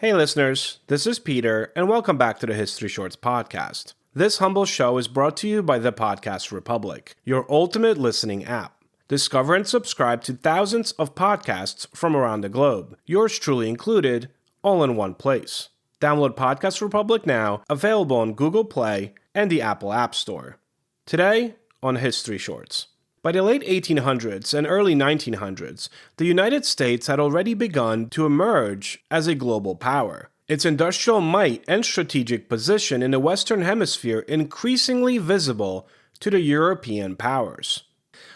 Hey listeners, this is Peter, and welcome back to the History Shorts podcast. This humble show is brought to you by the Podcast Republic, your ultimate listening app. Discover and subscribe to thousands of podcasts from around the globe, yours truly included, all in one place. Download Podcast Republic now, available on Google Play and the Apple App Store. Today on History Shorts. By the late 1800s and early 1900s, the United States had already begun to emerge as a global power. Its industrial might and strategic position in the Western Hemisphere increasingly visible to the European powers.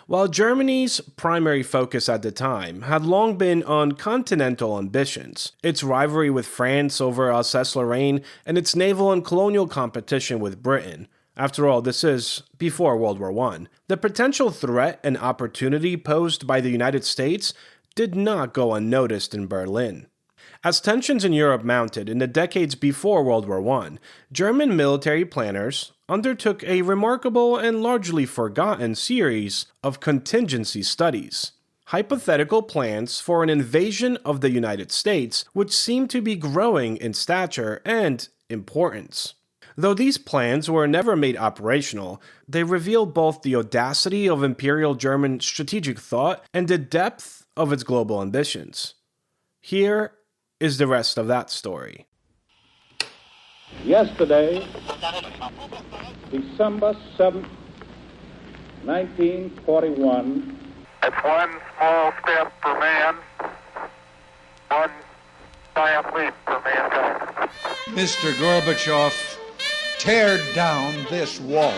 While Germany's primary focus at the time had long been on continental ambitions, its rivalry with France over Alsace-Lorraine, and its naval and colonial competition with Britain, after all, this is before World War I. The potential threat and opportunity posed by the United States did not go unnoticed in Berlin. As tensions in Europe mounted in the decades before World War I, German military planners undertook a remarkable and largely forgotten series of contingency studies. Hypothetical plans for an invasion of the United States, which seemed to be growing in stature and importance. Though these plans were never made operational, they reveal both the audacity of Imperial German strategic thought and the depth of its global ambitions. Here is the rest of that story. Yesterday, December 7th, 1941. It's one small step for man, one giant leap for mankind. Mr. Gorbachev, tear down this wall.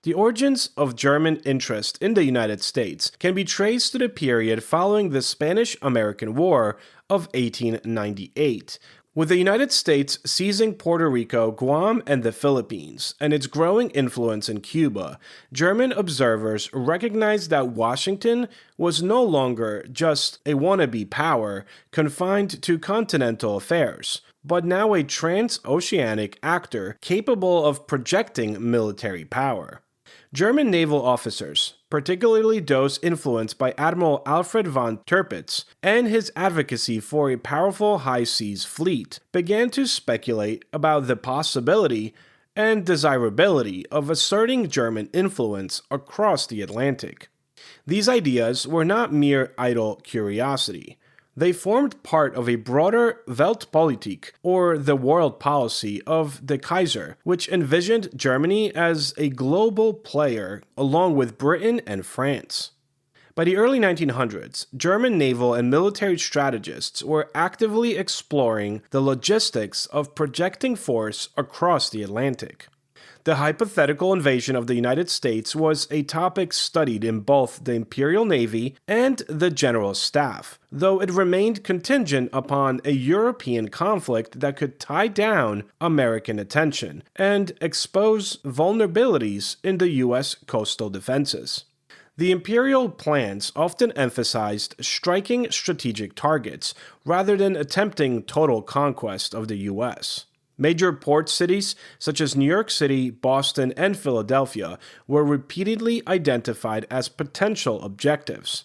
The origins of German interest in the United States can be traced to the period following the Spanish-American War of 1898, with the United States seizing Puerto Rico, Guam, and the Philippines, and its growing influence in Cuba. German observers recognized that Washington was no longer just a wannabe power confined to continental affairs, but now a transoceanic actor capable of projecting military power. German naval officers, particularly those influenced by Admiral Alfred von Tirpitz and his advocacy for a powerful high seas fleet, began to speculate about the possibility and desirability of asserting German influence across the Atlantic. These ideas were not mere idle curiosity. They formed part of a broader Weltpolitik, or the world policy of the Kaiser, which envisioned Germany as a global player along with Britain and France. By the early 1900s, German naval and military strategists were actively exploring the logistics of projecting force across the Atlantic. The hypothetical invasion of the United States was a topic studied in both the Imperial Navy and the General Staff, though it remained contingent upon a European conflict that could tie down American attention and expose vulnerabilities in the U.S. coastal defenses. The imperial plans often emphasized striking strategic targets rather than attempting total conquest of the U.S. Major port cities such as New York City, Boston, and Philadelphia were repeatedly identified as potential objectives.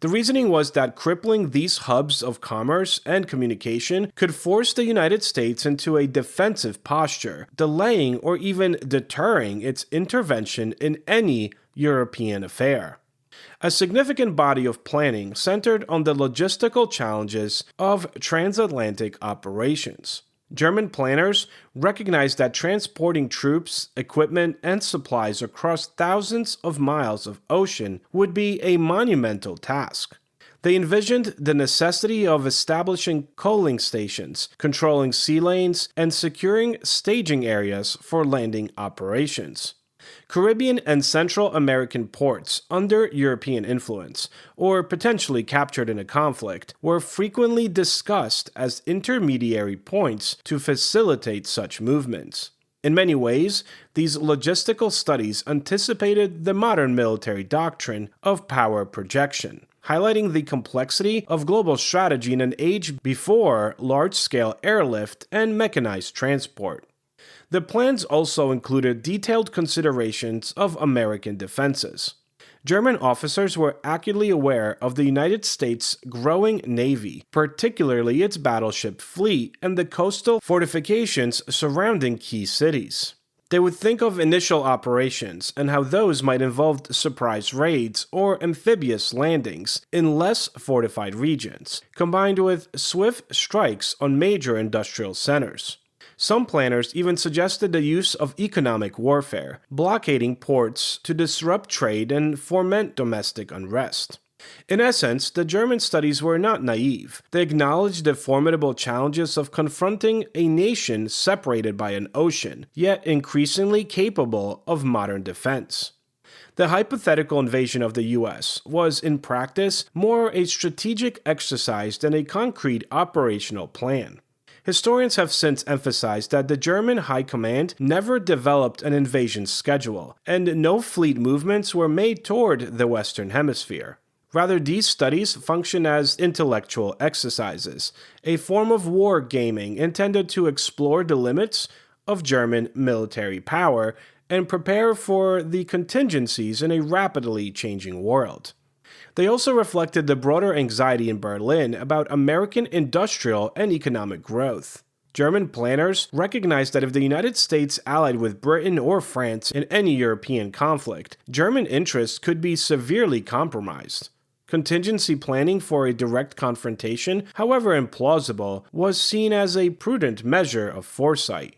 The reasoning was that crippling these hubs of commerce and communication could force the United States into a defensive posture, delaying or even deterring its intervention in any European affair. A significant body of planning centered on the logistical challenges of transatlantic operations. German planners recognized that transporting troops, equipment, and supplies across thousands of miles of ocean would be a monumental task. They envisioned the necessity of establishing coaling stations, controlling sea lanes, and securing staging areas for landing operations. Caribbean and Central American ports under European influence, or potentially captured in a conflict, were frequently discussed as intermediary points to facilitate such movements. In many ways, these logistical studies anticipated the modern military doctrine of power projection, highlighting the complexity of global strategy in an age before large-scale airlift and mechanized transport. The plans also included detailed considerations of American defenses. German officers were acutely aware of the United States' growing navy, particularly its battleship fleet and the coastal fortifications surrounding key cities. They would think of initial operations and how those might involve surprise raids or amphibious landings in less fortified regions, combined with swift strikes on major industrial centers. Some planners even suggested the use of economic warfare, blockading ports to disrupt trade and foment domestic unrest. In essence, the German studies were not naive. They acknowledged the formidable challenges of confronting a nation separated by an ocean, yet increasingly capable of modern defense. The hypothetical invasion of the US was, in practice, more a strategic exercise than a concrete operational plan. Historians have since emphasized that the German High Command never developed an invasion schedule, and no fleet movements were made toward the Western Hemisphere. Rather, these studies function as intellectual exercises, a form of war gaming intended to explore the limits of German military power and prepare for the contingencies in a rapidly changing world. They also reflected the broader anxiety in Berlin about American industrial and economic growth. German planners recognized that if the United States allied with Britain or France in any European conflict, German interests could be severely compromised. Contingency planning for a direct confrontation, however implausible, was seen as a prudent measure of foresight.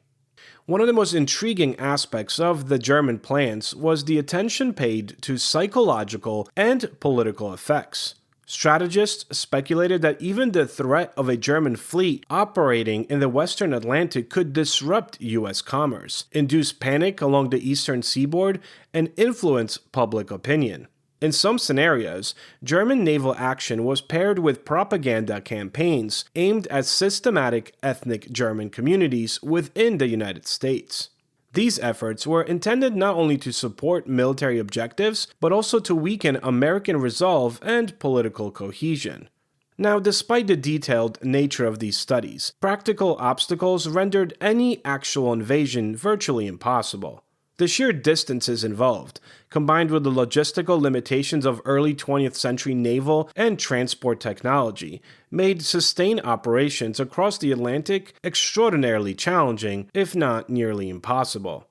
One of the most intriguing aspects of the German plans was the attention paid to psychological and political effects. Strategists speculated that even the threat of a German fleet operating in the Western Atlantic could disrupt U.S. commerce, induce panic along the eastern seaboard, and influence public opinion. In some scenarios, German naval action was paired with propaganda campaigns aimed at systematic ethnic German communities within the United States. These efforts were intended not only to support military objectives, but also to weaken American resolve and political cohesion. Now, despite the detailed nature of these studies, practical obstacles rendered any actual invasion virtually impossible. The sheer distances involved, combined with the logistical limitations of early 20th century naval and transport technology, made sustained operations across the Atlantic extraordinarily challenging, if not nearly impossible.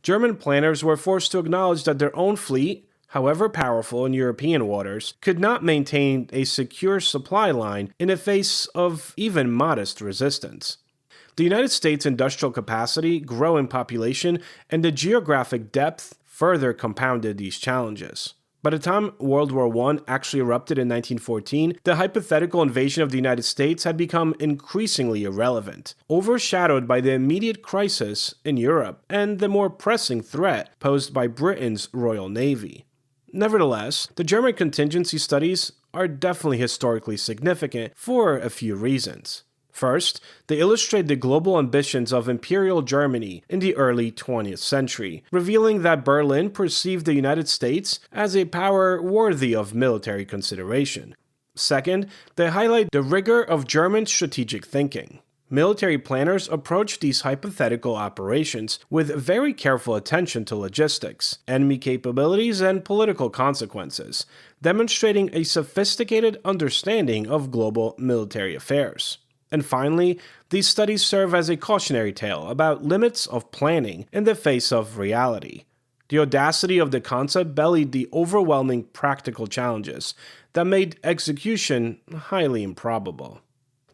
German planners were forced to acknowledge that their own fleet, however powerful in European waters, could not maintain a secure supply line in the face of even modest resistance. The United States' industrial capacity, growing population, and the geographic depth further compounded these challenges. By the time World War I actually erupted in 1914, the hypothetical invasion of the United States had become increasingly irrelevant, overshadowed by the immediate crisis in Europe and the more pressing threat posed by Britain's Royal Navy. Nevertheless, the German contingency studies are definitely historically significant for a few reasons. First, they illustrate the global ambitions of Imperial Germany in the early 20th century, revealing that Berlin perceived the United States as a power worthy of military consideration. Second, they highlight the rigor of German strategic thinking. Military planners approached these hypothetical operations with very careful attention to logistics, enemy capabilities, and political consequences, demonstrating a sophisticated understanding of global military affairs. And finally, these studies serve as a cautionary tale about limits of planning in the face of reality. The audacity of the concept belied the overwhelming practical challenges that made execution highly improbable.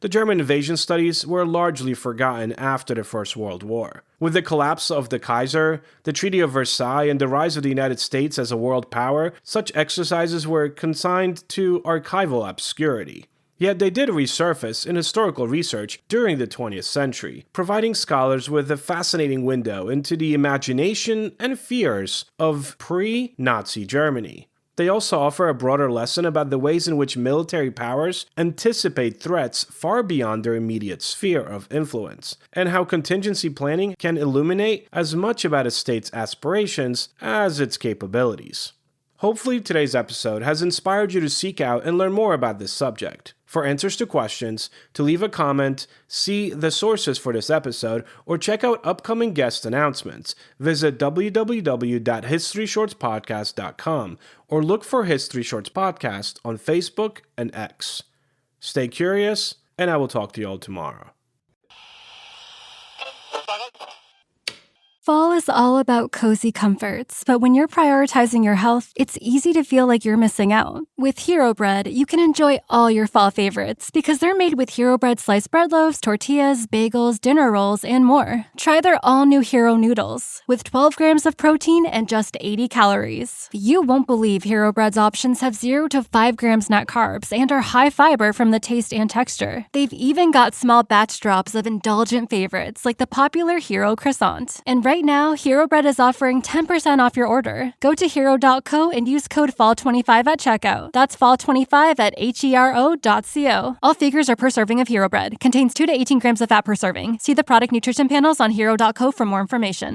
The German invasion studies were largely forgotten after the First World War. With the collapse of the Kaiser, the Treaty of Versailles, and the rise of the United States as a world power, such exercises were consigned to archival obscurity. Yet they did resurface in historical research during the 20th century, providing scholars with a fascinating window into the imagination and fears of pre-Nazi Germany. They also offer a broader lesson about the ways in which military powers anticipate threats far beyond their immediate sphere of influence, and how contingency planning can illuminate as much about a state's aspirations as its capabilities. Hopefully today's episode has inspired you to seek out and learn more about this subject. For answers to questions, to leave a comment, see the sources for this episode, or check out upcoming guest announcements, visit www.historyshortspodcast.com or look for History Shorts Podcast on Facebook and X. Stay curious, and I will talk to you all tomorrow. Fall is all about cozy comforts, but when you're prioritizing your health, it's easy to feel like you're missing out. With Hero Bread, you can enjoy all your fall favorites because they're made with Hero Bread sliced bread loaves, tortillas, bagels, dinner rolls, and more. Try their all-new Hero Noodles with 12 grams of protein and just 80 calories. You won't believe Hero Bread's options have 0 to 5 grams net carbs and are high fiber from the taste and texture. They've even got small batch drops of indulgent favorites like the popular Hero Croissant. And right now, Hero Bread is offering 10% off your order. Go to hero.co and use code FALL25 at checkout. That's FALL25 at hero.co. All figures are per serving of Hero Bread. Contains 2 to 18 grams of fat per serving. See the product nutrition panels on hero.co for more information.